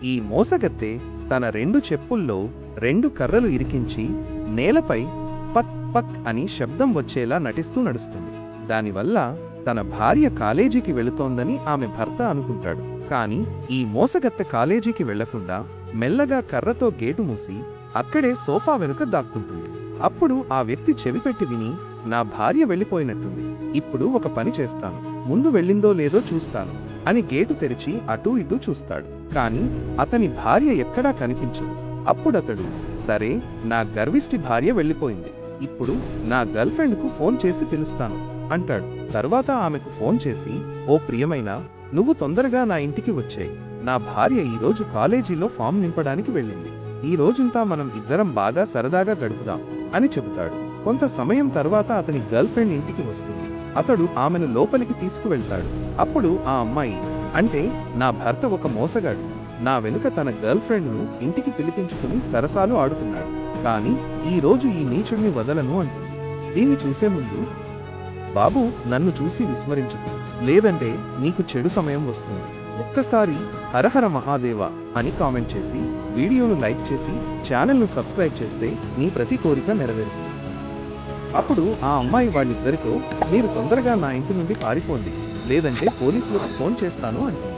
ఈ మోసగత్తె తన 2 చెప్పుల్లో 2 కర్రలు ఇరికించి నేలపై పక్ పక్ అని శబ్దం వచ్చేలా నటిస్తూ నడుస్తుంది. దానివల్ల తన భార్య కాలేజీకి వెళుతోందని ఆమె భర్త అనుకుంటాడు. కాని ఈ మోసగత్తె కాలేజీకి వెళ్లకుండా మెల్లగా కర్రతో గేటు మూసి అక్కడే సోఫా వెనుక దాక్కుంటుంది. అప్పుడు ఆ వ్యక్తి చెవిపెట్టి విని, నా భార్య వెళ్ళిపోయినట్టుంది, ఇప్పుడు ఒక పని చేస్తాను, ముందు వెళ్ళిందో లేదో చూస్తాను అని గేటు తెరిచి అటూ ఇటూ చూస్తాడు. కాని అతని భార్య ఎక్కడా కనిపించదు. అప్పుడతడు, సరే, నా గర్విష్టి భార్య వెళ్ళిపోయింది, ఇప్పుడు నా గర్ల్ ఫ్రెండ్ కు ఫోన్ చేసి పిలుస్తాను అంటాడు. తరువాత ఆమెకు ఫోన్ చేసి, ఓ ప్రియమైనా, నువ్వు తొందరగా నా ఇంటికి వచ్చేయ్, నా భార్య ఈరోజు కాలేజీలో ఫామ్ నింపడానికి వెళ్ళింది, ఈ రోజంతా మనం ఇద్దరం బాగా సరదాగా గడుపుదాం అని చెబుతాడు. కొంత సమయం తర్వాత అతని గర్ల్ ఫ్రెండ్ ఇంటికి వస్తుంది. అతడు ఆమెను లోపలికి తీసుకువెళ్తాడు. అప్పుడు ఆ అమ్మాయి, అంటే నా భర్త ఒక మోసగాడు, నా వెనుక తన గర్ల్ ఫ్రెండ్ ను ఇంటికి పిలిపించుకుని సరసాలు ఆడుతున్నాడు, కానీ ఈ రోజు ఈ నీచుడిని వదలను అంటుంది. దీన్ని చూసే ముందు, బాబు, నన్ను చూసి విస్మరించకు, లేదంటే నీకు చెడు సమయం వస్తుంది, ఒక్కసారి హరహర మహాదేవ అని కామెంట్ చేసి వీడియోను లైక్ చేసి ఛానల్ను సబ్స్క్రైబ్ చేస్తే నీ ప్రతి కోరిక నెరవేరుతుంది. అప్పుడు ఆ అమ్మాయి వాళ్ళిద్దరితో, మీరు తొందరగా నా ఇంటి నుండి పారిపోండి, లేదంటే పోలీసులకు ఫోన్ చేస్తాను అంటుంది.